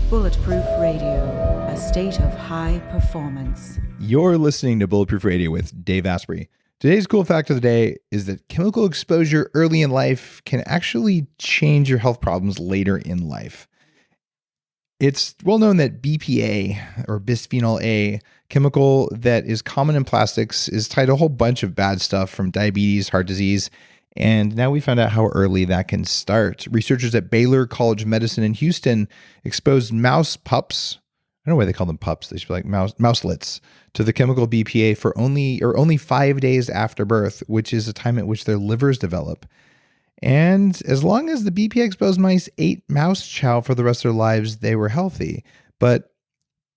Bulletproof Radio, a state of high performance. You're listening to Bulletproof Radio with Dave Asprey. Today's cool fact of the day is that chemical exposure early in life can actually change your health problems later in life. It's well known that BPA, or bisphenol A, chemical that is common in plastics, is tied to a whole bunch of bad stuff from diabetes, heart disease, and now we found out how early that can start. Researchers at Baylor College of Medicine in Houston exposed mouse pups. I don't know why they call them pups. They should be like mouselets to the chemical BPA for only 5 days after birth, which is a time at which their livers develop. And as long as the BPA exposed mice ate mouse chow for the rest of their lives, they were healthy. But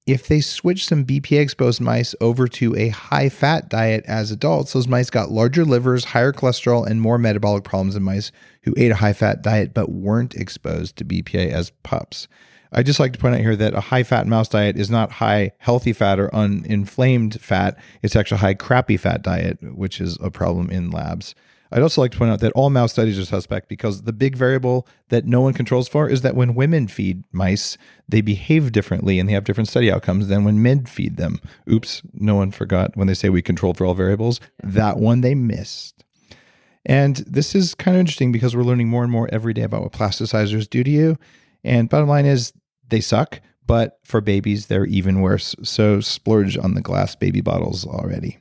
if they switched some BPA exposed mice over to a high fat diet as adults, those mice got larger livers, higher cholesterol, and more metabolic problems than mice who ate a high fat diet but weren't exposed to BPA as pups. I just like to point out here that a high fat mouse diet is not high healthy fat or uninflamed fat. It's actually a high crappy fat diet, which is a problem in labs. I'd also like to point out that all mouse studies are suspect because the big variable that no one controls for is that when women feed mice, they behave differently and they have different study outcomes than when men feed them. Oops, no one forgot when they say we controlled for all variables. That one they missed. And this is kind of interesting because we're learning more and more every day about what plasticizers do to you. And bottom line is they suck, but for babies, they're even worse. So splurge on the glass baby bottles already.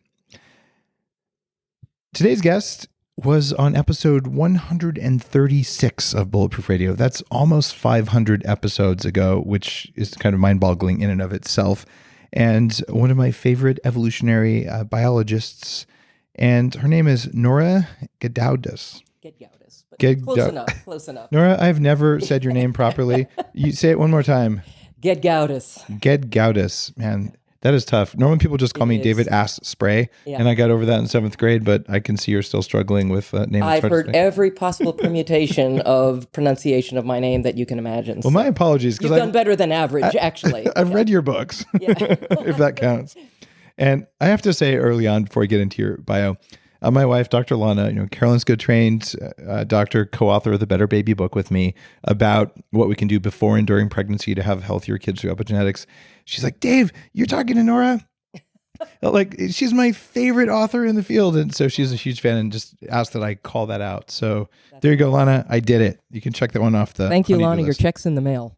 Today's guest was on episode 136 of Bulletproof Radio. That's almost 500 episodes ago, which is kind of mind-boggling in and of itself. And one of my favorite evolutionary biologists, and her name is Nora Gedgaudas. Close enough. Nora, I've never said your name properly. You say it one more time. Gedgaudas. Gedgaudas, man. That is tough. Normally people just call me David Ass Spray, and I got over that in 7th grade, but I can see you're still struggling with names. I've heard every possible permutation of pronunciation of my name that you can imagine. Well, my apologies. You've done better than average, actually. I've read your books, if that counts. And I have to say early on, before I get into your bio, my wife, Dr. Lana, Carolyn's good trained doctor, co-author of the Better Baby book with me about what we can do before and during pregnancy to have healthier kids through epigenetics. She's like, Dave, you're talking to Nora? Like, she's my favorite author in the field. And so she's a huge fan and just asked that I call that out. So there you go, Lana. I did it. You can check that one off the Thank you, Lana. list. Your check's in the mail.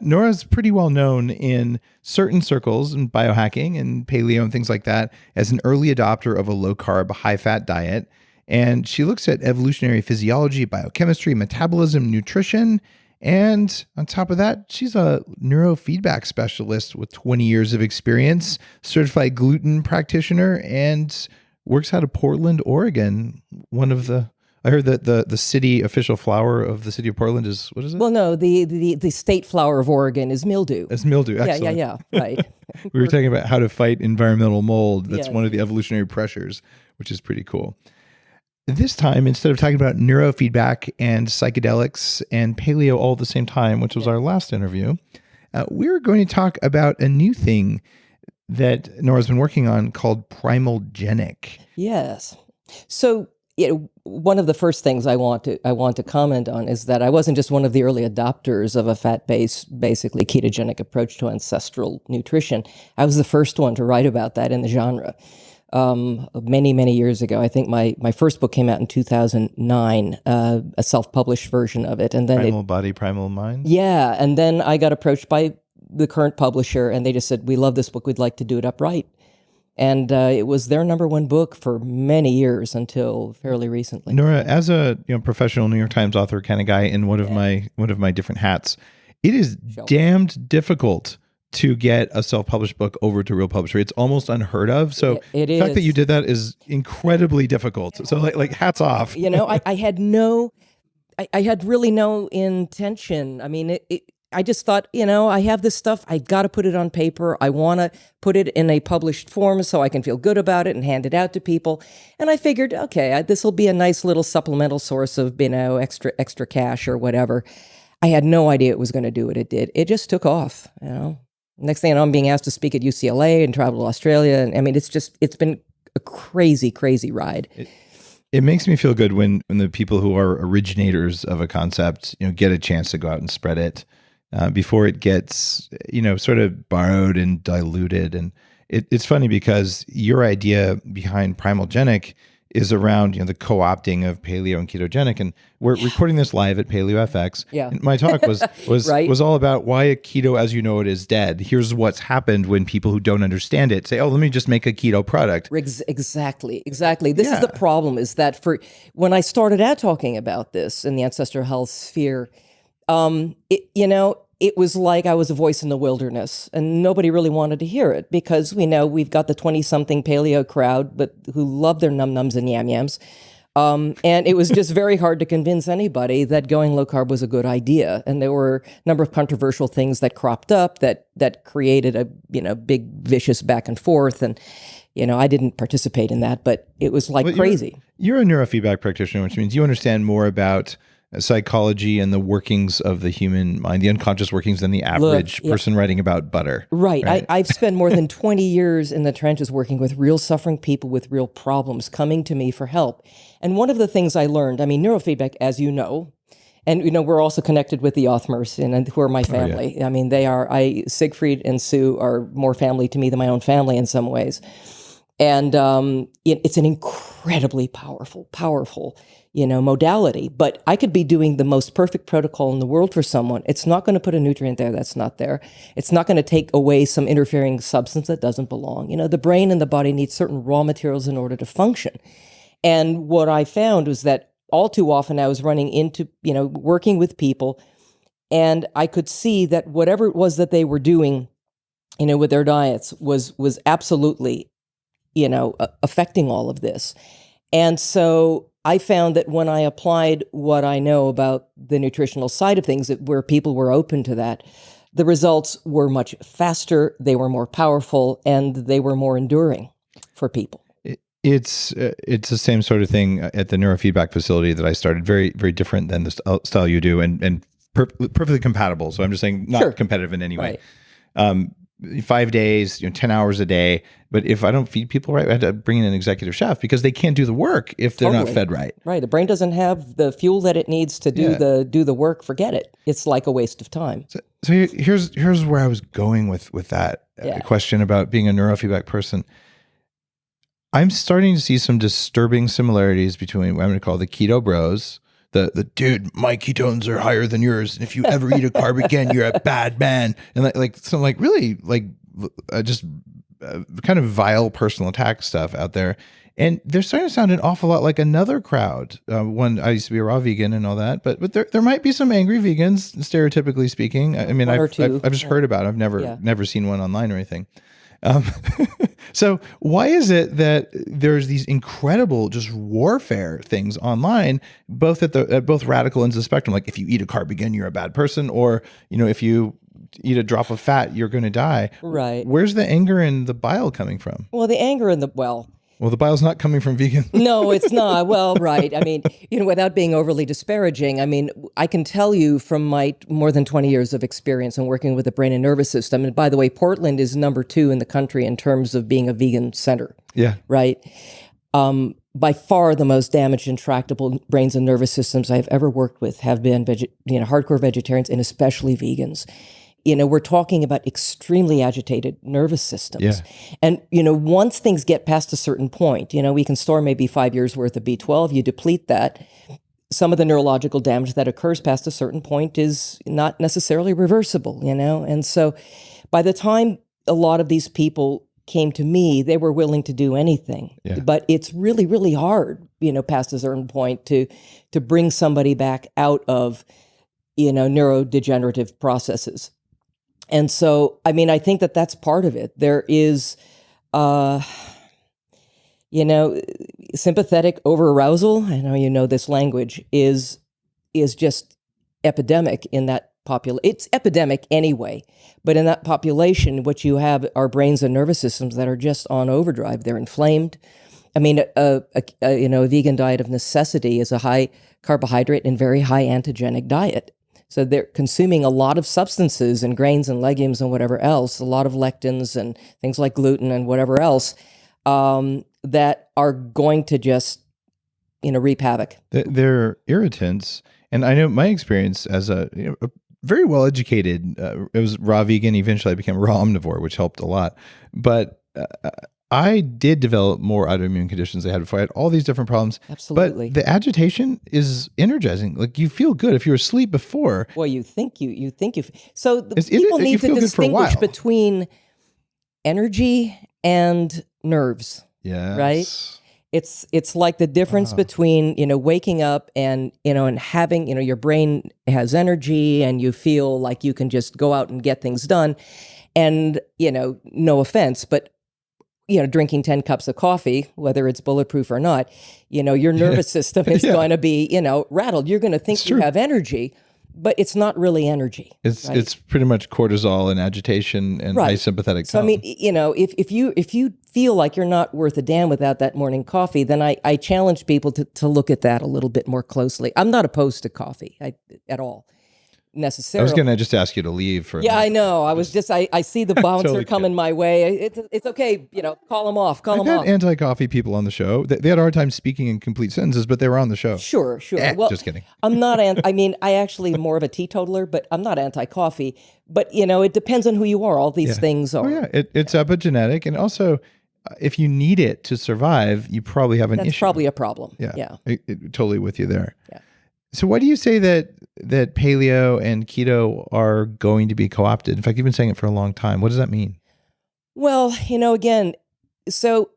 Nora's pretty well known in certain circles in biohacking and paleo and things like that as an early adopter of a low-carb, high-fat diet. And she looks at evolutionary physiology, biochemistry, metabolism, nutrition. And on top of that, she's a neurofeedback specialist with 20 years of experience, certified gluten practitioner, and works out of Portland, Oregon. I heard that the city official flower of the city of Portland is, what is it? Well, no, the state flower of Oregon is mildew. It's mildew, excellent. Yeah, right. We were talking about how to fight environmental mold. That's one of the evolutionary pressures, which is pretty cool. This time, instead of talking about neurofeedback and psychedelics and paleo all at the same time, which was our last interview, we're going to talk about a new thing that Nora's been working on called primalgenic. Yes. So, one of the first things I want to comment on is that I wasn't just one of the early adopters of a fat-based, basically ketogenic approach to ancestral nutrition. I was the first one to write about that in the genre. Many years ago. I think my first book came out in 2009, a self-published version of it. And then Primal Body, Primal Mind? Yeah, and then I got approached by the current publisher, and they just said, we love this book, we'd like to do it upright. And it was their number one book for many years until fairly recently. Nora, as a professional New York Times author kind of guy in one of my different hats, it is damned difficult to get a self-published book over to a real publisher. It's almost unheard of. So the fact that you did that is incredibly difficult. So like hats off. I had really no intention. I mean, I just thought, I have this stuff. I got to put it on paper. I want to put it in a published form so I can feel good about it and hand it out to people. And I figured, okay, this will be a nice little supplemental source of, extra cash or whatever. I had no idea it was going to do what it did. It just took off, Next thing I know, I'm being asked to speak at UCLA and travel to Australia. And I mean, it's been a crazy, crazy ride. It makes me feel good when the people who are originators of a concept, get a chance to go out and spread it before it gets, sort of borrowed and diluted. And it's funny because your idea behind Primalgenic is around the co-opting of paleo and ketogenic, and we're recording this live at PaleoFX. Yeah. And my talk was Right. was all about why a keto as you know it is dead. Here's what's happened when people who don't understand it say, "Oh, let me just make a keto product." Exactly. This is the problem, is that when I started out talking about this in the ancestral health sphere, it was like I was a voice in the wilderness, and nobody really wanted to hear it, because we know we've got the 20-something paleo crowd, but who love their num-nums and yam-yams. And it was just very hard to convince anybody that going low carb was a good idea. And there were a number of controversial things that cropped up that created a big vicious back and forth. And I didn't participate in that, but it was like crazy. You're a neurofeedback practitioner, which means you understand more about psychology and the workings of the human mind, the unconscious workings, than the average person writing about butter. Right. I've spent more than 20 years in the trenches working with real suffering people with real problems coming to me for help. And one of the things I learned, neurofeedback, as you know, and we're also connected with the Othmers, and who are my family. Oh, yeah. I mean, Siegfried and Sue are more family to me than my own family in some ways. And it's an incredibly powerful modality. But I could be doing the most perfect protocol in the world for someone. It's not going to put a nutrient there that's not there. It's not going to take away some interfering substance that doesn't belong. The brain and the body need certain raw materials in order to function. And what I found was that all too often I was running into, working with people, and I could see that whatever it was that they were doing, with their diets was absolutely, affecting all of this. And so I found that when I applied what I know about the nutritional side of things, where people were open to that, the results were much faster, they were more powerful, and they were more enduring for people. It's the same sort of thing at the neurofeedback facility that I started. Very, very different than the style you do, and perfectly compatible. So I'm just saying, not competitive in any way. Right. 5 days, 10 hours a day. But if I don't feed people right, I have to bring in an executive chef, because they can't do the work if they're not fed right. Right. The brain doesn't have the fuel that it needs to do the work. Forget it. It's like a waste of time. So here's where I was going with that question about being a neurofeedback person. I'm starting to see some disturbing similarities between what I'm going to call the keto bros. The dude, my ketones are higher than yours, and if you ever eat a carb again, you're a bad man. And some really just kind of vile personal attack stuff out there. And they're starting to sound an awful lot like another crowd. I used to be a raw vegan and all that, but there might be some angry vegans, stereotypically speaking. I mean, I've just heard about it. I've never seen one online or anything. So why is it that there's these incredible just warfare things online, both at both radical ends of the spectrum? Like, if you eat a carb again, you're a bad person, or if you eat a drop of fat, you're going to die. Right. Where's the anger and the bile coming from? Well, the anger and the the bile's not coming from vegan. No, it's not. Well, right. I mean, without being overly disparaging, I can tell you from my more than 20 years of experience in working with the brain and nervous system. And by the way, Portland is number 2 in the country in terms of being a vegan center. Yeah. Right. By far the most damaged and tractable brains and nervous systems I've ever worked with have been, hardcore vegetarians, and especially vegans. We're talking about extremely agitated nervous systems. Yeah. And, once things get past a certain point, we can store maybe 5 years worth of B12, you deplete that. Some of the neurological damage that occurs past a certain point is not necessarily reversible, And so by the time a lot of these people came to me, they were willing to do anything. Yeah. But it's really, really hard, past a certain point to bring somebody back out of, neurodegenerative processes. And so, I think that that's part of it. There is, sympathetic overarousal. I know you know this language is just epidemic in that population. It's epidemic anyway, but in that population, what you have are brains and nervous systems that are just on overdrive. They're inflamed. A vegan diet of necessity is a high carbohydrate and very high antigenic diet. So they're consuming a lot of substances and grains and legumes and whatever else, a lot of lectins and things like gluten and whatever else. that are going to just, reap havoc. They're irritants. And I know my experience as a very well-educated, it was raw vegan. Eventually I became raw omnivore, which helped a lot. But I did develop more autoimmune conditions I had before. I had all these different problems. Absolutely. But the agitation is energizing. Like, you feel good. If you were asleep before. Well, you think you. So people need to distinguish between energy and nerves. Yeah. Right? It's like the difference between, waking up and, and having, your brain has energy and you feel like you can just go out and get things done. And, no offense, but, drinking 10 cups of coffee, whether it's bulletproof or not, your nervous system is going to be, rattled. You're going to think you have energy, but it's not really energy. It's pretty much cortisol and agitation and high sympathetic tone. So I mean, if you feel like you're not worth a damn without that morning coffee, then I challenge people to look at that a little bit more closely. I'm not opposed to coffee at all, necessarily. I was going to just ask you to leave for a minute. I know. I was I see the bouncer totally coming my way. It's okay. Call them off. Call them off. I've had anti-coffee people on the show. They had a hard time speaking in complete sentences, but they were on the show. Sure. Well, just kidding. I'm not. I actually am more of a teetotaler, but I'm not anti-coffee. But it depends on who you are. All these things are. Oh yeah, it's epigenetic, and also, if you need it to survive, you probably have an issue. That's probably a problem. Yeah. Totally with you there. Yeah. So why do you say that paleo and keto are going to be co-opted? In fact, you've been saying it for a long time. What does that mean? Well, again, so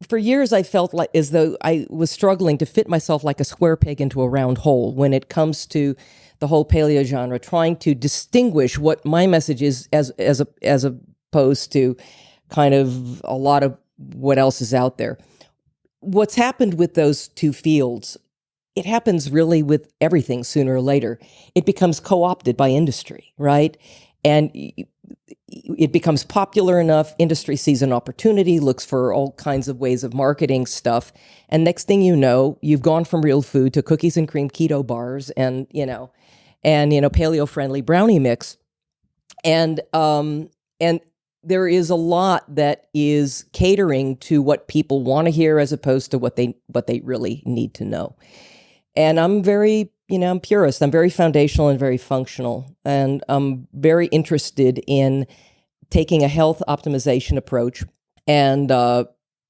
for years I felt like as though I was struggling to fit myself like a square peg into a round hole when it comes to the whole paleo genre, trying to distinguish what my message is as opposed to kind of a lot of what else is out there. What's happened with those two fields, it happens really with everything sooner or later. It becomes co-opted by industry, right? And it becomes popular enough. Industry sees an opportunity, looks for all kinds of ways of marketing stuff. And next thing you know, you've gone from real food to cookies and cream keto bars and paleo-friendly brownie mix. And there is a lot that is catering to what people want to hear as opposed to what they really need to know. And I'm very, I'm purist. I'm very foundational and very functional. And I'm very interested in taking a health optimization approach. And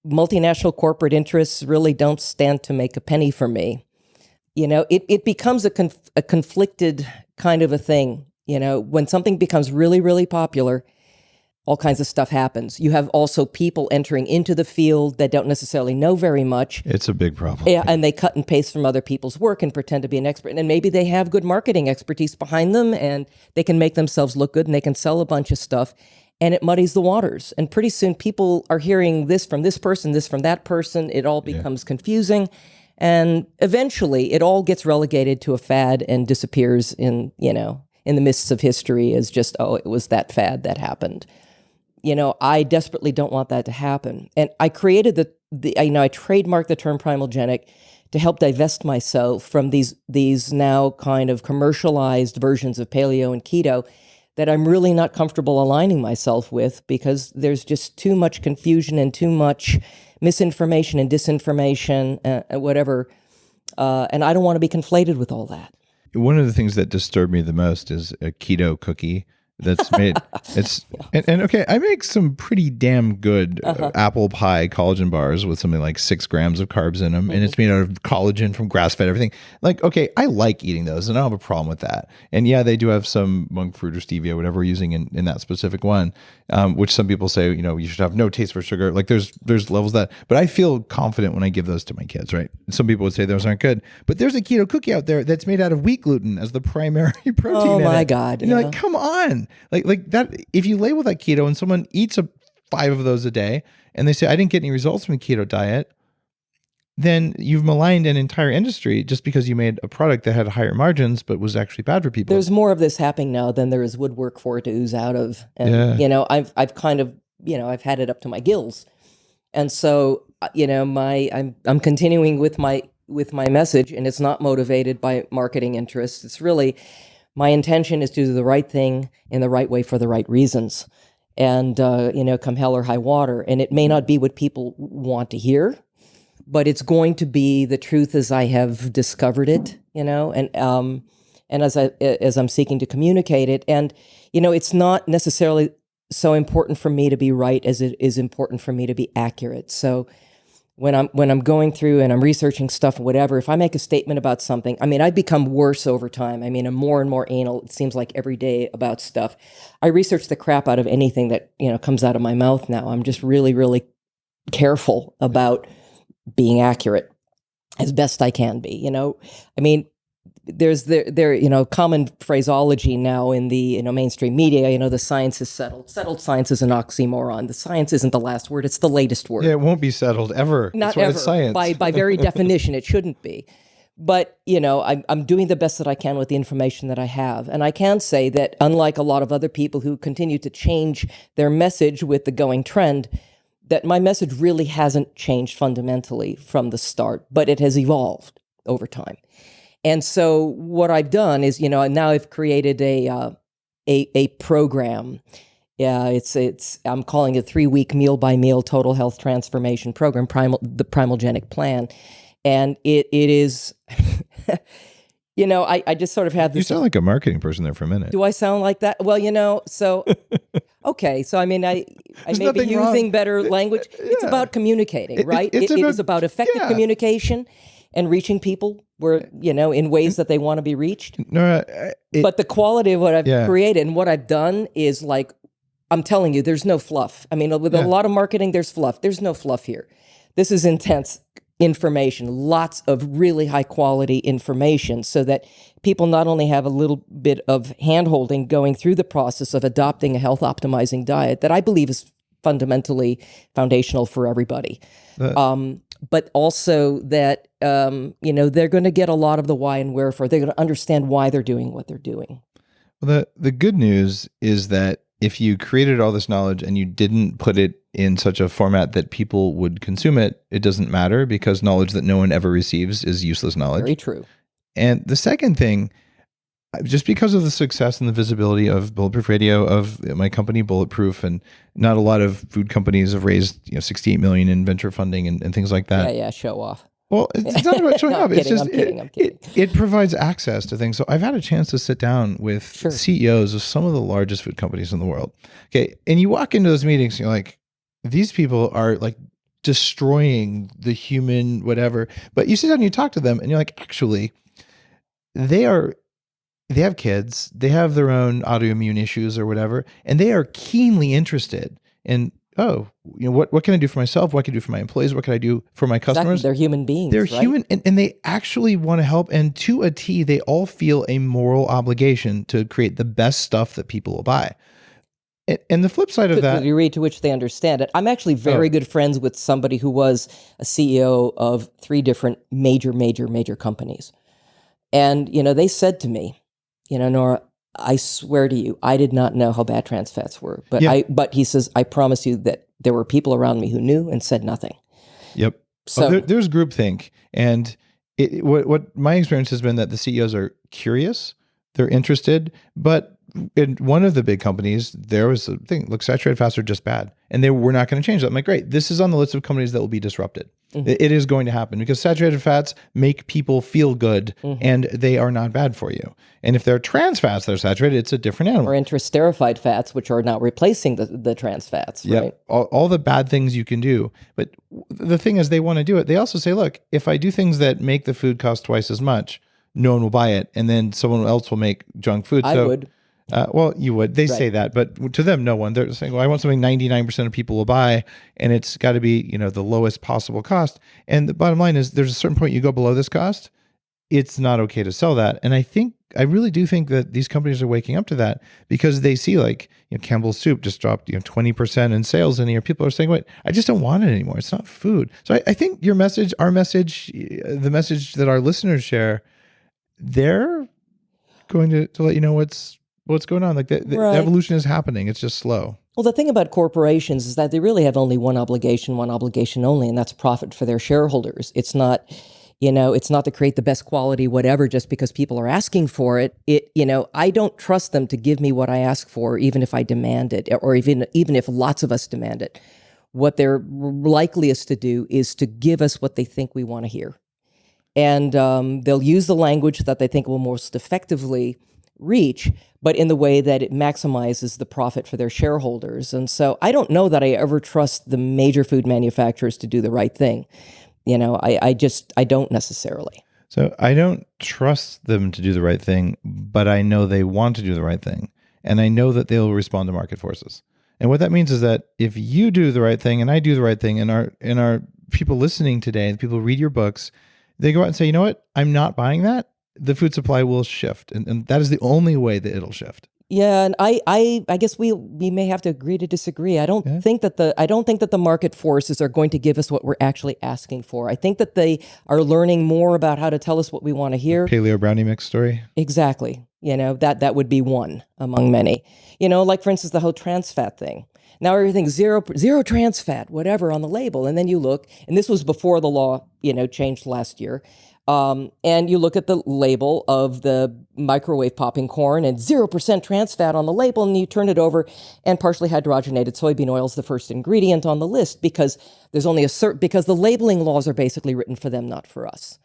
multinational corporate interests really don't stand to make a penny for me. It becomes a conflicted kind of a thing. When something becomes really, really popular, all kinds of stuff happens. You have also people entering into the field that don't necessarily know very much. It's a big problem. Yeah, and they cut and paste from other people's work and pretend to be an expert. And maybe they have good marketing expertise behind them and they can make themselves look good and they can sell a bunch of stuff. And it muddies the waters. And pretty soon people are hearing this from this person, this from that person. It all becomes confusing. And eventually it all gets relegated to a fad and disappears in the mists of history as just, it was that fad that happened. I desperately don't want that to happen. And I created I trademarked the term primogenic to help divest myself from these now kind of commercialized versions of paleo and keto that I'm really not comfortable aligning myself with because there's just too much confusion and too much misinformation and disinformation, whatever. And I don't want to be conflated with all that. One of the things that disturbed me the most is a keto cookie that's made. And okay, I make some pretty damn good apple pie collagen bars with something like 6 grams of carbs in them, and it's made out of collagen from grass-fed everything. Like, okay, I like eating those, and I don't have a problem with that. And yeah, they do have some monk fruit or stevia, whatever we're using in that specific one, which some people say, you should have no taste for sugar. Like, there's levels of that, but I feel confident when I give those to my kids, right? Some people would say those aren't good, but there's a keto cookie out there that's made out of wheat gluten as the primary protein. Oh my God! And you're like, come on. Like that, if you label that keto and someone eats 5 of those a day and they say, I didn't get any results from the keto diet, then you've maligned an entire industry just because you made a product that had higher margins but was actually bad for people. There's more of this happening now than there is woodwork for it to ooze out of. And, I've kind of, I've had it up to my gills. And so, I'm continuing with my message, and it's not motivated by marketing interests. It's really, my intention is to do the right thing in the right way for the right reasons. and come hell or high water. And it may not be what people want to hear, but it's going to be the truth as I have discovered it, and as I'm seeking to communicate it. And it's not necessarily so important for me to be right as it is important for me to be accurate. So when I'm going through and I'm researching stuff or whatever, if I make a statement about something, I become worse over time. I'm more and more anal, it seems like, every day about stuff. I research the crap out of anything that, comes out of my mouth now. I'm just really, really careful about being accurate as best I can be. There's common phraseology now in the mainstream media. The science is settled. Settled science is an oxymoron. The science isn't the last word; it's the latest word. Yeah, it won't be settled ever. Not That's why ever. It's science. By very definition, it shouldn't be. But I'm doing the best that I can with the information that I have, and I can say that unlike a lot of other people who continue to change their message with the going trend, that my message really hasn't changed fundamentally from the start, but it has evolved over time. And so what I've done is, now I've created a program. Yeah, I'm calling it a 3-week meal by meal total health transformation program, the Primalgenic Plan, and it is, I just sort of have this. You sound like a marketing person there for a minute. Do I sound like that? Well, so okay, so I may be using wrong. Better language. It's about communicating, right? It is about effective communication and reaching people where, in ways that they want to be reached. Nora, but the quality of what I've created and what I've done is like, I'm telling you, there's no fluff. With a lot of marketing, there's fluff. There's no fluff here. This is intense information, lots of really high quality information, so that people not only have a little bit of hand-holding going through the process of adopting a health optimizing diet that I believe is fundamentally foundational for everybody. But also that, they're going to get a lot of the why and wherefore. They're going to understand why they're doing what they're doing. Well, the good news is that if you created all this knowledge and you didn't put it in such a format that people would consume it, it doesn't matter, because knowledge that no one ever receives is useless knowledge. Very true. And the second thing, just because of the success and the visibility of Bulletproof Radio, of my company Bulletproof, and not a lot of food companies have raised $68 million in venture funding and things like that. Yeah, show off. Well, it's not about showing off. I'm kidding. It provides access to things. So I've had a chance to sit down with CEOs of some of the largest food companies in the world. Okay, and you walk into those meetings and you're like, these people are like destroying the human whatever. But you sit down and you talk to them and you're like, actually, they have kids, they have their own autoimmune issues or whatever, and they are keenly interested in, what can I do for myself? What can I do for my employees? What can I do for my customers? Exactly. They're human beings. They're right? human, and they actually want to help. And to a T, they all feel a moral obligation to create the best stuff that people will buy. And the flip side of that, the degree to which they understand it. I'm actually very good friends with somebody who was a CEO of 3 different major companies. And, they said to me, Nora, I swear to you, I did not know how bad trans fats were. But he says, I promise you that there were people around me who knew and said nothing. Yep. So there's groupthink. And what my experience has been that the CEOs are curious, they're interested, but in one of the big companies, there was a thing, look, saturated fats are just bad. And they were not going to change that. I'm like, great, this is on the list of companies that will be disrupted. Mm-hmm. It is going to happen because saturated fats make people feel good, and they are not bad for you. And if they're trans fats that are saturated, it's a different animal. Or interesterified fats, which are now replacing the trans fats, right? Yeah, all the bad things you can do. But the thing is, they want to do it. They also say, look, if I do things that make the food cost twice as much, no one will buy it. And then someone else will make junk food. I would. Well, you would. They say that, but to them, no one. They're saying, well, I want something 99% of people will buy, and it's got to be, the lowest possible cost. And the bottom line is, there's a certain point you go below this cost, it's not okay to sell that. And I really do think that these companies are waking up to that, because they see, like, Campbell's soup just dropped 20% in sales in a year. People are saying, wait, I just don't want it anymore. It's not food. So I think your message, our message, the message that our listeners share, they're going to let you know what's going on. Like the evolution is happening. It's just slow. Well, the thing about corporations is that they really have only one obligation only, and that's profit for their shareholders. It's not It's not to create the best quality, whatever, just because people are asking for it. I don't trust them to give me what I ask for, even if I demand it, or even if lots of us demand it. What they're likeliest to do is to give us what they think we want to hear. And they'll use the language that they think will most effectively reach, but in the way that it maximizes the profit for their shareholders. And so I don't know that I ever trust the major food manufacturers to do the right thing. I don't necessarily. So I don't trust them to do the right thing, but I know they want to do the right thing. And I know that they'll respond to market forces. And what that means is that if you do the right thing and I do the right thing, and our people listening today, the people who read your books, they go out and say, you know what, I'm not buying that, the food supply will shift. And that is the only way that it'll shift. Yeah, and I guess we may have to agree to disagree. I don't think that the market forces are going to give us what we're actually asking for. I think that they are learning more about how to tell us what we want to hear. Paleo brownie mix story. Exactly. That would be one among many. Like for instance, the whole trans fat thing. Now everything's zero trans fat, whatever, on the label, and then you look, and this was before the law, changed last year. And you look at the label of the microwave popping corn and 0% trans fat on the label, and you turn it over, and partially hydrogenated soybean oil is the first ingredient on the list because there's only because the labeling laws are basically written for them, not for us.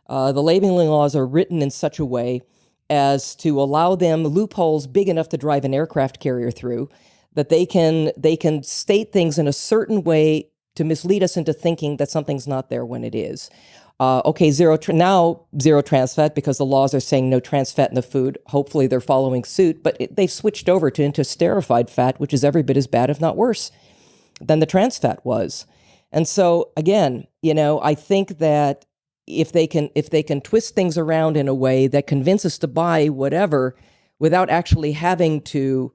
The labeling laws are written in such a way as to allow them loopholes big enough to drive an aircraft carrier through, that they can state things in a certain way to mislead us into thinking that something's not there when it is. Zero trans fat because the laws are saying no trans fat in the food. Hopefully they're following suit, but they've switched over into esterified fat, which is every bit as bad, if not worse, than the trans fat was. And so again, I think that if they can twist things around in a way that convince us to buy whatever without actually having to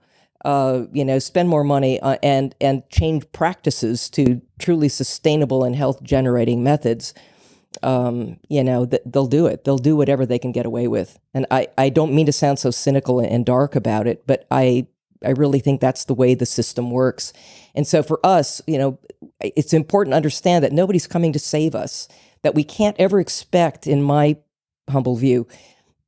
spend more money and change practices to truly sustainable and health generating methods, they'll do it. They'll do whatever they can get away with. And I don't mean to sound so cynical and dark about it, but I really think that's the way the system works. And so for us, it's important to understand that nobody's coming to save us, that we can't ever expect, in my humble view,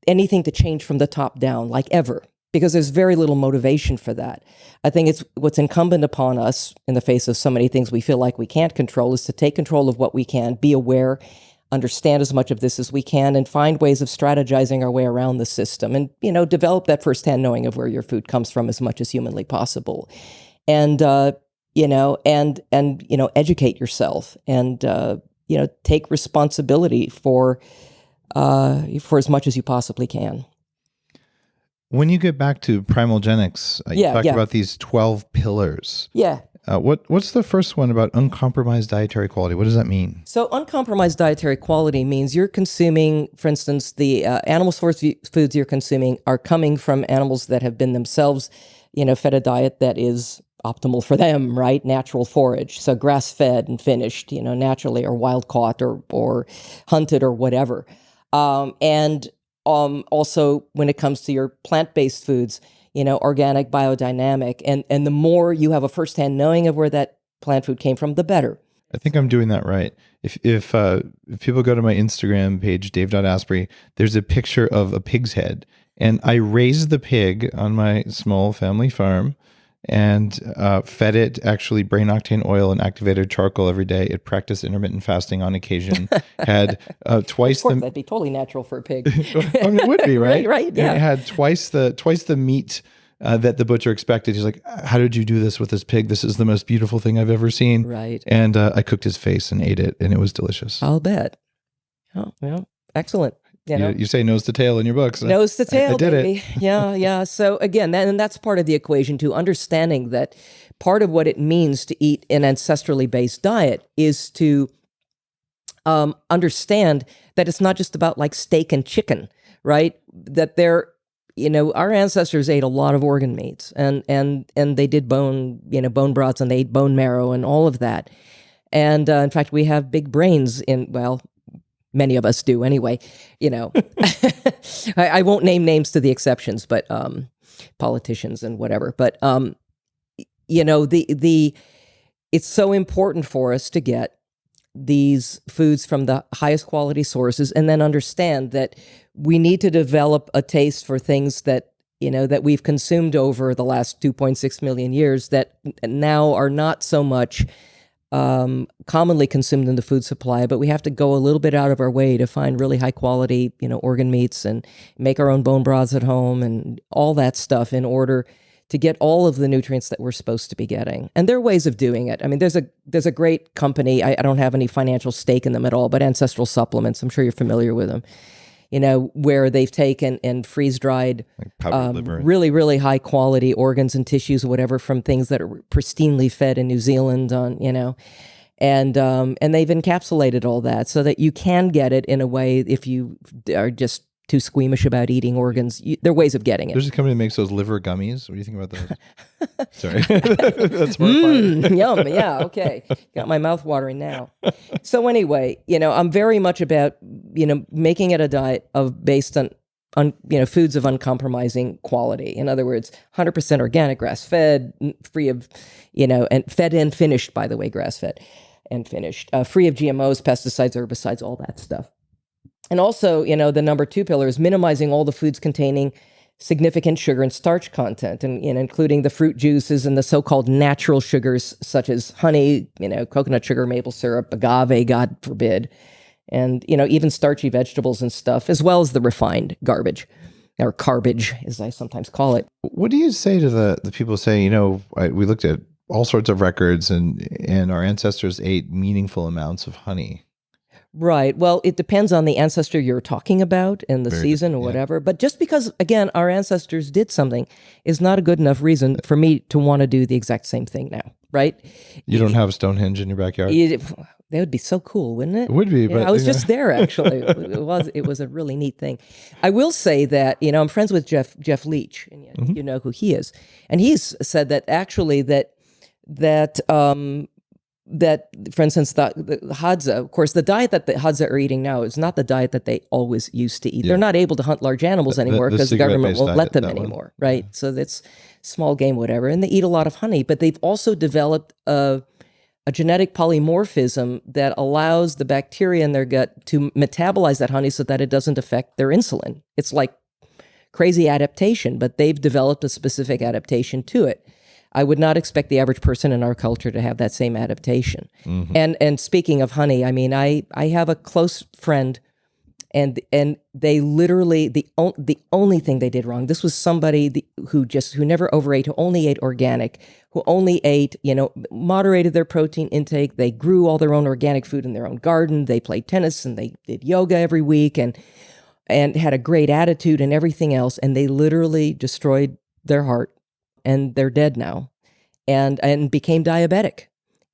anything to change from the top down, like ever, because there's very little motivation for that. I think it's what's incumbent upon us in the face of so many things we feel like we can't control is to take control of what we can, be aware, understand as much of this as we can, and find ways of strategizing our way around the system, and develop that firsthand knowing of where your food comes from as much as humanly possible, and educate yourself, and take responsibility for as much as you possibly can. When you get back to primogenics, you talked about these 12 pillars. Yeah. What's the first one about uncompromised dietary quality? What does that mean? So uncompromised dietary quality means you're consuming, for instance, the animal source foods you're consuming are coming from animals that have been themselves, fed a diet that is optimal for them, right? Natural forage. So grass-fed and finished, naturally, or wild-caught or hunted or whatever. Also, when it comes to your plant-based foods, organic, biodynamic, and the more you have a firsthand knowing of where that plant food came from, the better. I think I'm doing that right. If people go to my Instagram page, dave.asprey, there's a picture of a pig's head, and I raised the pig on my small family farm and fed it actually brain octane oil and activated charcoal every day. It practiced intermittent fasting on occasion. Had twice the that'd be totally natural for a pig. I mean, it would be, right? right. Yeah. And it had twice the meat that the butcher expected. He's like, "How did you do this with this pig? This is the most beautiful thing I've ever seen." Right. And I cooked his face and ate it, and it was delicious. I'll bet. Oh, well, excellent. You say nose to tail in your books. Nose to tail, I did baby. it. Yeah. So again, that's part of the equation too, understanding that part of what it means to eat an ancestrally based diet is to understand that it's not just about like steak and chicken, right? That our ancestors ate a lot of organ meats and they did bone broths, and they ate bone marrow and all of that. And in fact, we have big brains many of us do anyway, I won't name names to the exceptions, but politicians and whatever. But, it's so important for us to get these foods from the highest quality sources, and then understand that we need to develop a taste for things that, that we've consumed over the last 2.6 million years that now are not so much commonly consumed in the food supply, but we have to go a little bit out of our way to find really high quality, organ meats and make our own bone broths at home and all that stuff in order to get all of the nutrients that we're supposed to be getting. And there are ways of doing it. I mean, there's a great company, I don't have any financial stake in them at all, but Ancestral supplements, I'm sure you're familiar with them, where they've taken and freeze-dried like powdered liver. really, really high quality organs and tissues or whatever from things that are pristinely fed in New Zealand and they've encapsulated all that so that you can get it in a way if you are just too squeamish about eating organs. There are ways of getting it. There's a company that makes those liver gummies. What do you think about those? Sorry. That's horrifying. Yum. Yeah. Okay. Got my mouth watering now. So anyway, I'm very much about, making it a diet based on foods of uncompromising quality. In other words, 100% organic, grass-fed, free of, and fed and finished, by the way, grass-fed and finished, free of GMOs, pesticides, herbicides, all that stuff. And also, the number 2 pillar is minimizing all the foods containing significant sugar and starch content, and including the fruit juices and the so-called natural sugars such as honey, coconut sugar, maple syrup, agave, God forbid, and even starchy vegetables and stuff, as well as the refined garbage, or carbage, as I sometimes call it. What do you say to the people saying, we looked at all sorts of records and our ancestors ate meaningful amounts of honey? Right. Well, it depends on the ancestor you're talking about and the season or whatever. But just because, again, our ancestors did something is not a good enough reason for me to want to do the exact same thing now, right? You don't have Stonehenge in your backyard? That would be so cool, wouldn't it? It would be. But I was just there, actually. It was a really neat thing. I will say that, I'm friends with Jeff Leach, and you know who he is. And he's said that actually that for instance, the Hadza, of course, the diet that the Hadza are eating now is not the diet that they always used to eat. Yeah. They're not able to hunt large animals anymore because the government won't let them anymore, right? Yeah. So that's small game, whatever. And they eat a lot of honey, but they've also developed a genetic polymorphism that allows the bacteria in their gut to metabolize that honey so that it doesn't affect their insulin. It's like crazy adaptation, but they've developed a specific adaptation to it. I would not expect the average person in our culture to have that same adaptation. Mm-hmm. And speaking of honey, I mean, I have a close friend, and they literally the only thing they did wrong. This was somebody who never overate, who only ate organic, who only ate, moderated their protein intake. They grew all their own organic food in their own garden. They played tennis and they did yoga every week and had a great attitude and everything else. And they literally destroyed their heart. And they're dead now, and became diabetic.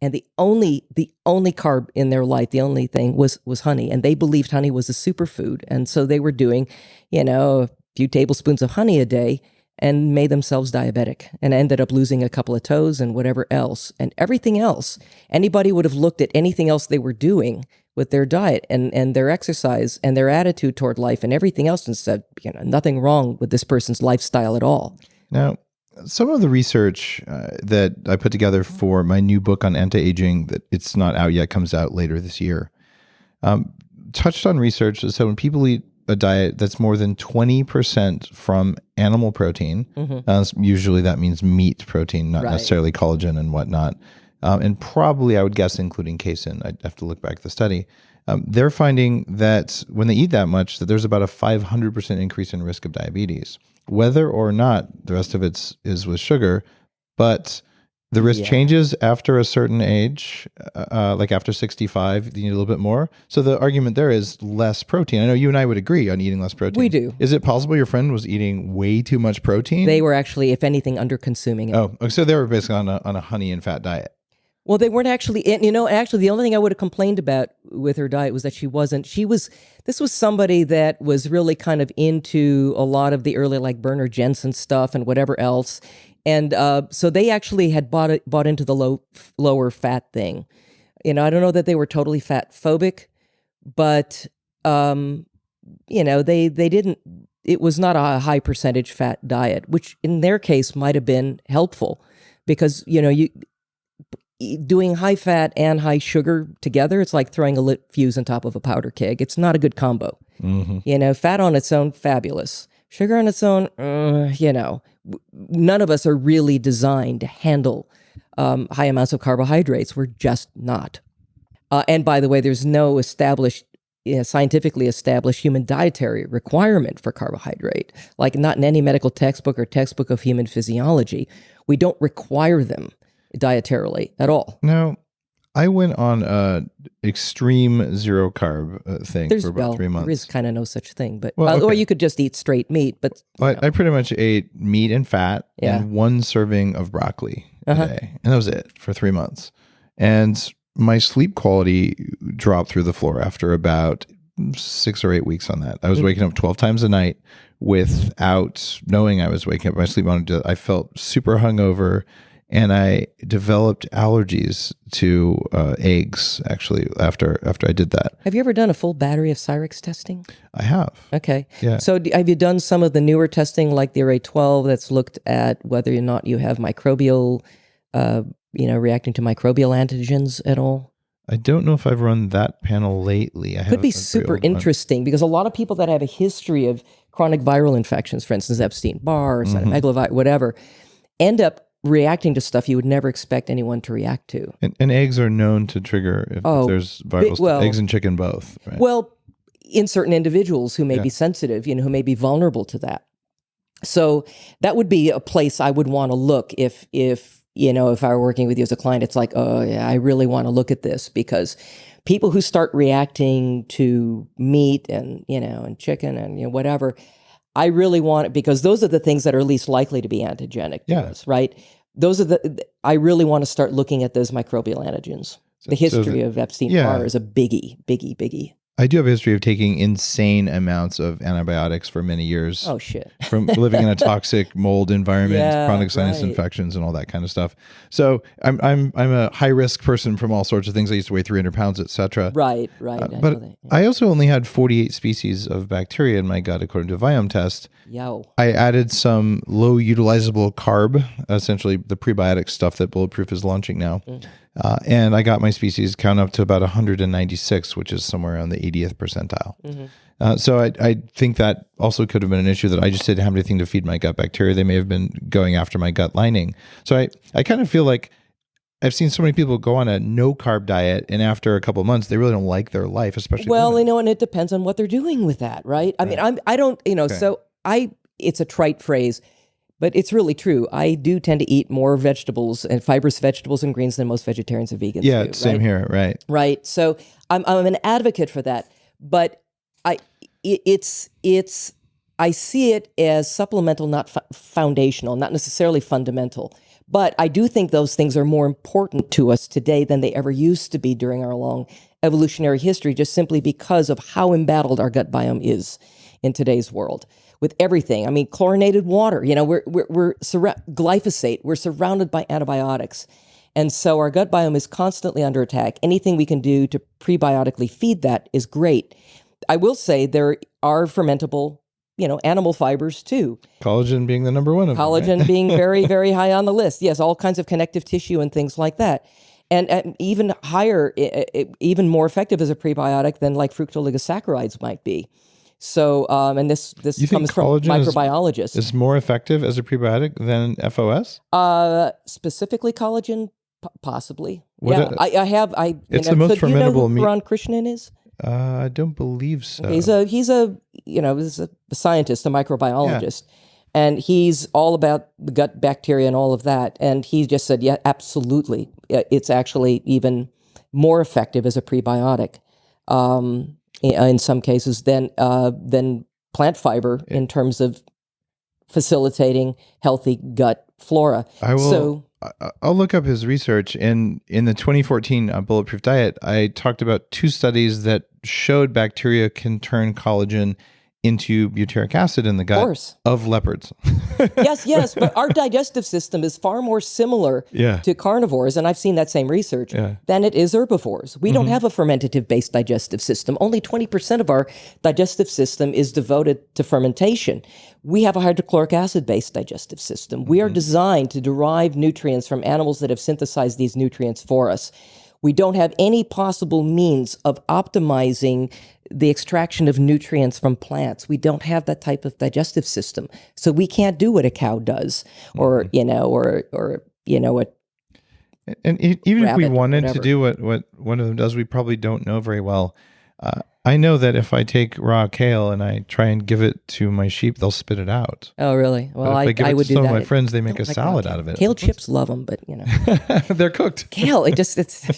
And the only carb in their life, the only thing was honey. And they believed honey was a superfood. And so they were doing, a few tablespoons of honey a day and made themselves diabetic and ended up losing a couple of toes and whatever else. And everything else, anybody would have looked at anything else they were doing with their diet and their exercise and their attitude toward life and everything else and said, nothing wrong with this person's lifestyle at all. Now, some of the research that I put together for my new book on anti-aging, that it's not out yet, comes out later this year, touched on research that said when people eat a diet that's more than 20% from animal protein, usually that means meat protein, not necessarily collagen and whatnot, and probably I would guess including casein. I'd have to look back at the study. They're finding that when they eat that much, that there's about a 500% increase in risk of diabetes. Whether or not the rest of it is with sugar, but the risk changes after a certain age, like after 65, you need a little bit more. So the argument there is less protein. I know you and I would agree on eating less protein. We do. Is it possible your friend was eating way too much protein? They were actually, if anything, under-consuming it. Oh, so they were basically on a honey and fat diet. Well, they weren't actually, actually the only thing I would have complained about with her diet was that this was somebody that was really kind of into a lot of the early like Bernard Jensen stuff and whatever else. And so they actually had bought into the lower fat thing. I don't know that they were totally fat phobic, but, they didn't, it was not a high percentage fat diet, which in their case might have been helpful because, doing high fat and high sugar together, it's like throwing a lit fuse on top of a powder keg. It's not a good combo. Fat on its own, fabulous. Sugar on its own, none of us are really designed to handle high amounts of carbohydrates. We're just not. And by the way, there's no scientifically established human dietary requirement for carbohydrate, like not in any medical textbook or textbook of human physiology. We don't require them dietarily at all. No, I went on a extreme zero carb thing for about 3 months. There is kind of no such thing, but Well, or okay. you could just eat straight meat. But I pretty much ate meat and fat and one serving of broccoli a day, and that was it for 3 months. And my sleep quality dropped through the floor after about 6 or 8 weeks on that. I was waking up 12 times a night without knowing I was waking up. My sleep monitor, I felt super hungover, and I developed allergies to eggs, actually, after I did that. have you ever done a full battery of Cyrex testing? I have. Okay. Yeah. So have you done some of the newer testing like the Array 12 that's looked at whether or not you have microbial, reacting to microbial antigens at all? I don't know if I've run that panel lately. Could be super interesting because a lot of people that have a history of chronic viral infections, for instance, Epstein-Barr, cytomegalovirus, whatever, end up reacting to stuff you would never expect anyone to react to. And eggs are known to trigger if there's viral stuff. Eggs and chicken both, right? Well, in certain individuals who may be sensitive, who may be vulnerable to that. So that would be a place I would want to look if I were working with you as a client. It's like, oh yeah, I really want to look at this because people who start reacting to meat and chicken and whatever, I really want it because those are the things that are least likely to be antigenic to us, right? I really want to start looking at those microbial antigens. The history of Epstein-Barr is a biggie. I do have a history of taking insane amounts of antibiotics for many years. Oh, shit. From living in a toxic mold environment, chronic sinus infections, and all that kind of stuff. So I'm a high risk person from all sorts of things. I used to weigh 300 pounds, etc. Right. But I also only had 48 species of bacteria in my gut, according to a Viome test. I added some low utilizable carb, essentially the prebiotic stuff that Bulletproof is launching now. And I got my species count up to about 196, which is somewhere around the 80th percentile. So I think that also could have been an issue that I just didn't have anything to feed my gut bacteria. They may have been going after my gut lining. So I kind of feel like I've seen so many people go on a no carb diet, and after a couple of months, they really don't like their life, especially women. And it depends on what they're doing with that, right? I mean, I don't, so it's a trite phrase, but it's really true. I do tend to eat more vegetables and fibrous vegetables and greens than most vegetarians and vegans do. Yeah, same here, right? Right. So I'm an advocate for that, but I see it as supplemental, not foundational, not necessarily fundamental. But I do think those things are more important to us today than they ever used to be during our long evolutionary history, just simply because of how embattled our gut biome is in today's world. With everything. I mean, chlorinated water, glyphosate, we're surrounded by antibiotics. And so our gut biome is constantly under attack. Anything we can do to prebiotically feed that is great. I will say there are fermentable, animal fibers too. Collagen being the number one of them. Collagen being very, very high on the list. Yes, all kinds of connective tissue and things like that. And even higher, even more effective as a prebiotic than like fructooligosaccharides might be. So, and this comes from microbiologists. Is more effective as a prebiotic than FOS? Specifically collagen, possibly. What I have. It's the most fermentable meat. Ron Krishnan is? I don't believe so. He's a scientist, a microbiologist, and he's all about the gut bacteria and all of that. And he just said, yeah, absolutely, it's actually even more effective as a prebiotic. In some cases, than plant fiber in terms of facilitating healthy gut flora. I'll look up his research. In the 2014 Bulletproof Diet, I talked about 2 studies that showed bacteria can turn collagen into butyric acid in the gut course. of leopards. Yes, but our digestive system is far more similar to carnivores, and I've seen that same research, than it is herbivores. We don't have a fermentative-based digestive system. Only 20% of our digestive system is devoted to fermentation. We have a hydrochloric acid-based digestive system. We are designed to derive nutrients from animals that have synthesized these nutrients for us. We don't have any possible means of optimizing the extraction of nutrients from plants. We don't have that type of digestive system. So we can't do what a cow does or what. And even if we wanted whatever. to do what one of them does, we probably don't know very well. I know that if I take raw kale and I try and give it to my sheep, they'll spit it out. Oh, really? Well, But if I give I it would to do some that. of my friends, they make I a don't like salad raw out of it. Kale chips love them, but They're cooked. kale, it's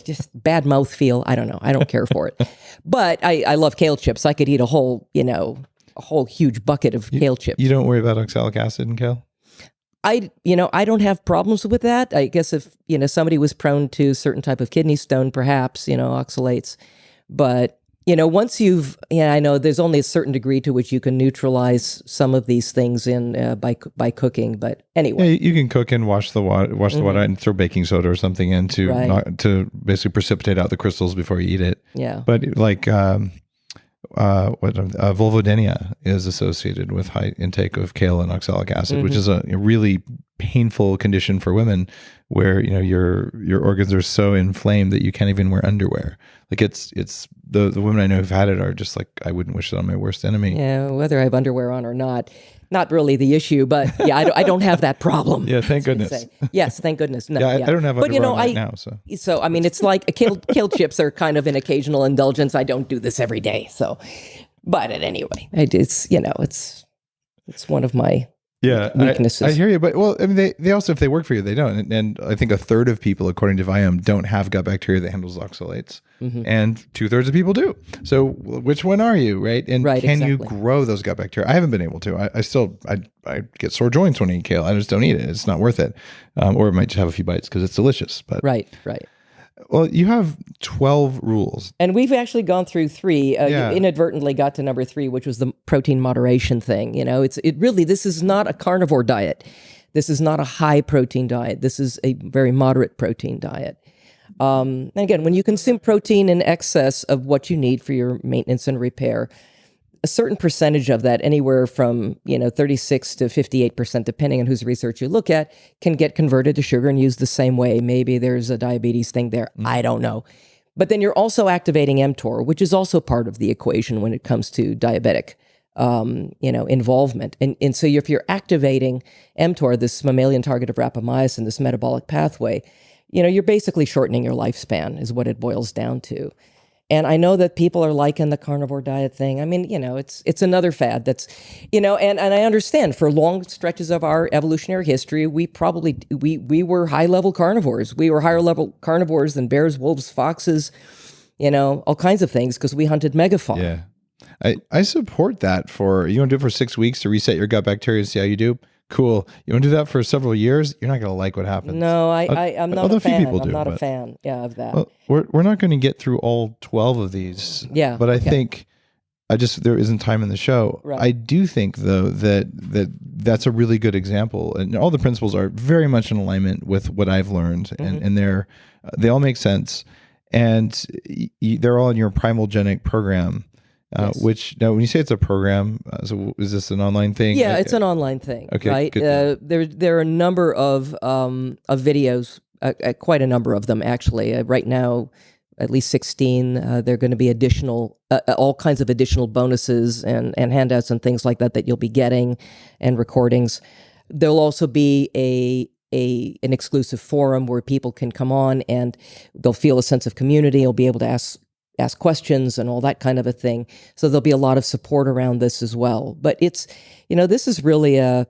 just bad mouthfeel. I don't know. I don't care for it. But I love kale chips. I could eat a whole huge bucket of kale chips. You don't worry about oxalic acid in kale? I don't have problems with that. I guess if, somebody was prone to certain type of kidney stone, perhaps, oxalates. But, once I know there's only a certain degree to which you can neutralize some of these things by cooking. But anyway. Yeah, you can cook and wash the water out and throw baking soda or something in to basically precipitate out the crystals before you eat it. Yeah. But like vulvodynia is associated with high intake of kale and oxalic acid, which is a really painful condition for women, where your organs are so inflamed that you can't even wear underwear. Like it's the women I know who've had it are just like, I wouldn't wish it on my worst enemy. Yeah, whether I have underwear on or not really the issue, but yeah, I don't have that problem. Yeah, thank goodness. Yes, thank goodness. No, I don't have underwear on right now. So I mean, it's like kale chips are kind of an occasional indulgence. I don't do this every day. So, but anyway, it's one of my weaknesses. I hear you, but I mean, they also, if they work for you, they don't. And I think a third of people, according to Viome, don't have gut bacteria that handles oxalates, and 2/3 of people do. So which one are you, right? And can you grow those gut bacteria? I haven't been able to. I get sore joints when I eat kale. I just don't eat it. It's not worth it. Or I might just have a few bites because it's delicious. But right. Well, you have 12 rules. And we've actually gone through 3. You inadvertently got to number 3, which was the protein moderation thing. This is not a carnivore diet. This is not a high protein diet. This is a very moderate protein diet. And again, when you consume protein in excess of what you need for your maintenance and repair, a certain percentage of that, anywhere from 36 to 58%, depending on whose research you look at, can get converted to sugar and used the same way. Maybe there's a diabetes thing there. I don't know. But then you're also activating mTOR, which is also part of the equation when it comes to diabetic involvement. And so if you're activating mTOR, this mammalian target of rapamycin, this metabolic pathway, you're basically shortening your lifespan is what it boils down to. And I know that people are liking the carnivore diet thing. I mean, it's another fad that's, and I understand for long stretches of our evolutionary history, we were high-level carnivores. We were higher-level carnivores than bears, wolves, foxes, all kinds of things because we hunted megafauna. Yeah. I support that. You want to do it for 6 weeks to reset your gut bacteria and see how you do? Cool. You want to do that for several years? You're not going to like what happens. No, I'm not a fan. I'm not a fan of that. Well, we're not going to get through all 12 of these. Yeah. But I think there isn't time in the show. Right. I do think though that's a really good example, and all the principles are very much in alignment with what I've learned, and they all make sense, and they're all in your primal genic program. Yes. Which now, when you say it's a program, so is this an online thing? Yeah, it's an online thing. Okay, right. Good. There are a number of videos, quite a number of them actually. Right now, at least 16. There are going to be additional, all kinds of additional bonuses and handouts and things like that you'll be getting, and recordings. There'll also be an exclusive forum where people can come on and they'll feel a sense of community. You'll be able to ask questions and all that kind of a thing. So there'll be a lot of support around this as well. But it's, this is really a,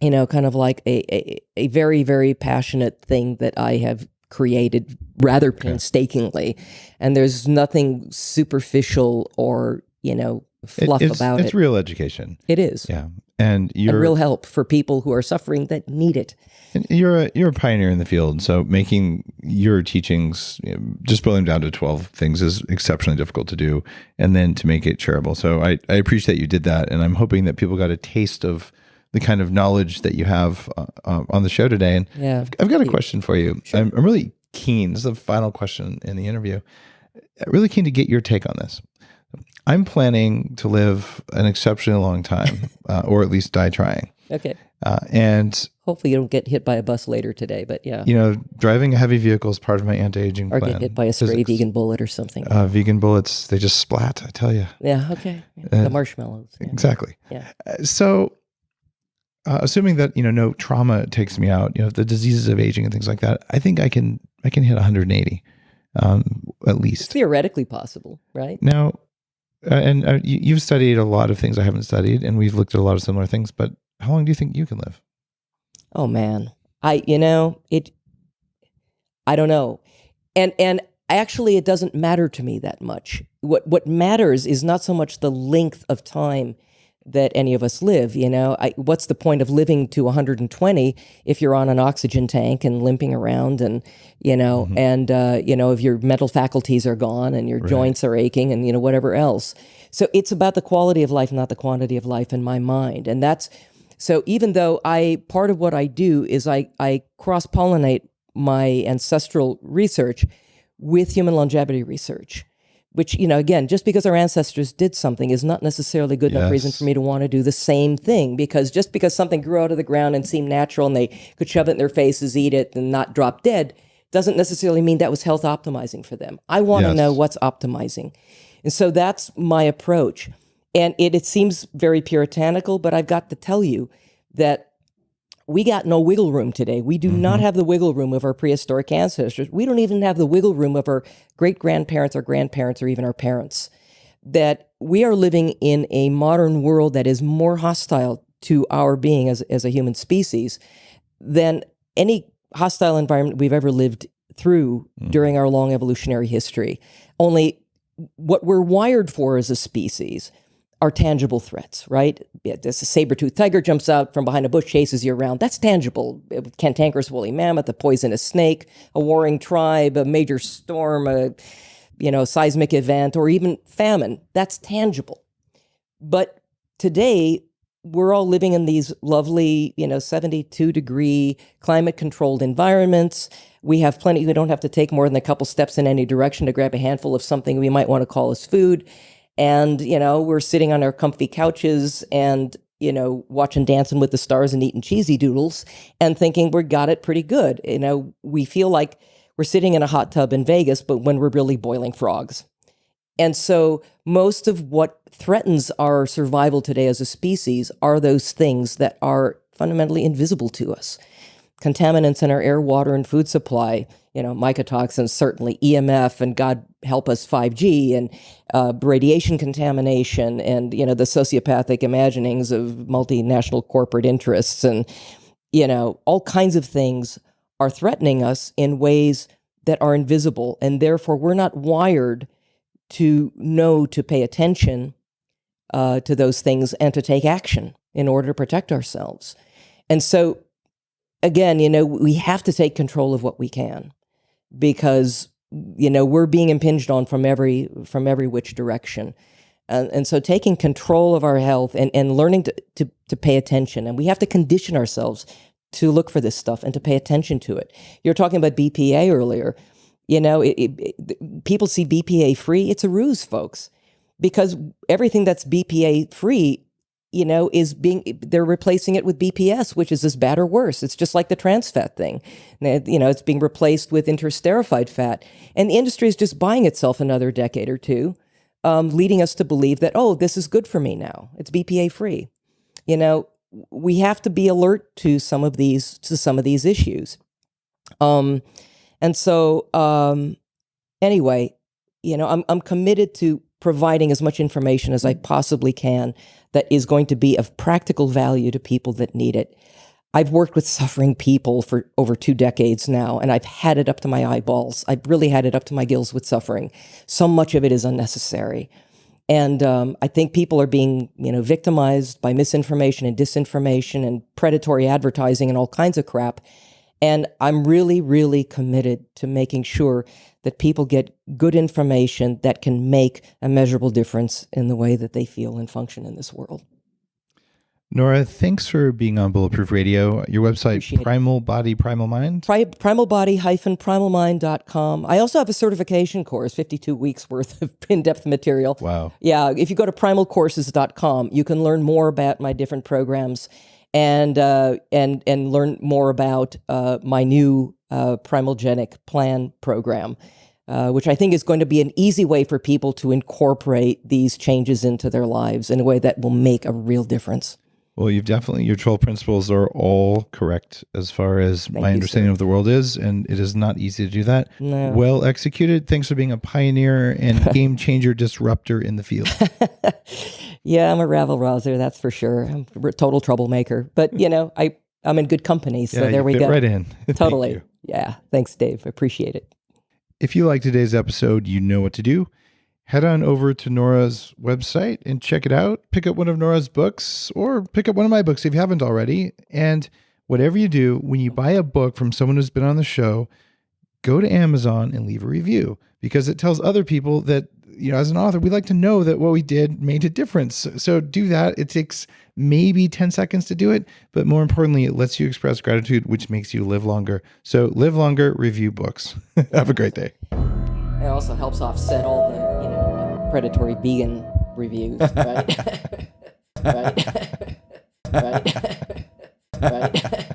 kind of like a very, very passionate thing that I have created rather painstakingly. And there's nothing superficial or, fluff about it. It's real education. It is. Yeah. And and real help for people who are suffering that need it. you're a pioneer in the field. So making your teachings, just boiling down to 12 things is exceptionally difficult to do. And then to make it shareable. So I appreciate you did that. And I'm hoping that people got a taste of the kind of knowledge that you have on the show today. And Yeah, I've got a question for you. Sure. I'm really keen. This is the final question in the interview. I'm really keen to get your take on this. I'm planning to live an exceptionally long time, or at least die trying. Okay. And Hopefully you don't get hit by a bus later today, but yeah. Driving a heavy vehicle is part of my anti-aging Or plan. get hit by a stray vegan bullet or something. Vegan bullets, they just splat, I tell you. Yeah, okay. The marshmallows. Yeah. Exactly. Yeah. So, assuming that, no trauma takes me out, the diseases of aging and things like that, I think I can hit 180, at least. Theoretically possible, right? Now, you've studied a lot of things I haven't studied, and we've looked at a lot of similar things, but how long do you think you can live? Oh man. I don't know. And actually it doesn't matter to me that much. What matters is not so much the length of time that any of us live. What's the point of living to 120 if you're on an oxygen tank and limping around and, and, if your mental faculties are gone and your joints are aching and, whatever else. So it's about the quality of life, not the quantity of life in my mind. And so even though part of what I do is I cross-pollinate my ancestral research with human longevity research, which, again, just because our ancestors did something is not necessarily good enough reason for me to want to do the same thing. Because just because something grew out of the ground and seemed natural and they could shove it in their faces, eat it, and not drop dead, doesn't necessarily mean that was health optimizing for them. I want to know what's optimizing. And so that's my approach. And it seems very puritanical, but I've got to tell you that we got no wiggle room today. We do not have the wiggle room of our prehistoric ancestors. We don't even have the wiggle room of our great-grandparents, our grandparents, or even our parents. That we are living in a modern world that is more hostile to our being as a human species than any hostile environment we've ever lived through during our long evolutionary history. Only what we're wired for as a species are tangible threats, right? This saber-toothed tiger jumps out from behind a bush, chases you around. That's tangible. Cantankerous woolly mammoth, a poisonous snake, a warring tribe, a major storm, a seismic event, or even famine. That's tangible. But today, we're all living in these lovely, 72-degree climate-controlled environments. We have plenty. We don't have to take more than a couple steps in any direction to grab a handful of something we might want to call as food. And, we're sitting on our comfy couches and, watching Dancing with the Stars and eating cheesy doodles and thinking we got it pretty good. We feel like we're sitting in a hot tub in Vegas, but when we're really boiling frogs. And so most of what threatens our survival today as a species are those things that are fundamentally invisible to us. Contaminants in our air, water, and food supply, mycotoxins, certainly EMF, and God help us, 5G, and radiation contamination, and, the sociopathic imaginings of multinational corporate interests, and, all kinds of things are threatening us in ways that are invisible, and therefore we're not wired to know to pay attention to those things and to take action in order to protect ourselves. And so, again, we have to take control of what we can, because, we're being impinged on from every which direction. And so taking control of our health and learning to pay attention, and we have to condition ourselves to look for this stuff and to pay attention to it. You're talking about BPA earlier. People see BPA free. It's a ruse, folks, because everything that's BPA free, they're replacing it with BPS, which is as bad or worse. It's just like the trans fat thing. It's being replaced with interesterified fat. And the industry is just buying itself another decade or two, leading us to believe that, this is good for me now. It's BPA free. We have to be alert to some of these issues. And so, anyway, I'm committed to providing as much information as I possibly can that is going to be of practical value to people that need it. I've worked with suffering people for over 2 decades now, and I've had it up to my eyeballs. I've really had it up to my gills with suffering. So much of it is unnecessary. And I think people are being, victimized by misinformation and disinformation and predatory advertising and all kinds of crap. And I'm really, really committed to making sure that people get good information that can make a measurable difference in the way that they feel and function in this world. Nora, thanks for being on Bulletproof Radio. Your website, Appreciate it. Primal Body, Primal Mind? Primalbody-primalmind.com. I also have a certification course, 52 weeks worth of in-depth material. Wow. Yeah, if you go to primalcourses.com, you can learn more about my different programs and learn more about my new Primalgenic Plan program, which I think is going to be an easy way for people to incorporate these changes into their lives in a way that will make a real difference. Well, your 12 principles are all correct as far as my understanding of the world is, and it is not easy to do that. No. Well executed. Thanks for being a pioneer and game changer disruptor in the field. Yeah, I'm a rabble-rouser, that's for sure. I'm a total troublemaker. But, I'm in good company, so there we fit go. Right in. Totally. Thank you. Yeah, thanks, Dave. I appreciate it. If you like today's episode, you know what to do. Head on over to Nora's website and check it out. Pick up one of Nora's books or pick up one of my books if you haven't already. And whatever you do, when you buy a book from someone who's been on the show, go to Amazon and leave a review, because it tells other people that, as an author, we like to know that what we did made a difference. So do that. It takes maybe 10 seconds to do it, but more importantly, it lets you express gratitude, which makes you live longer. So live longer, review books. Have a great day. It also helps offset all the, predatory vegan reviews, right? Right. Right. Right.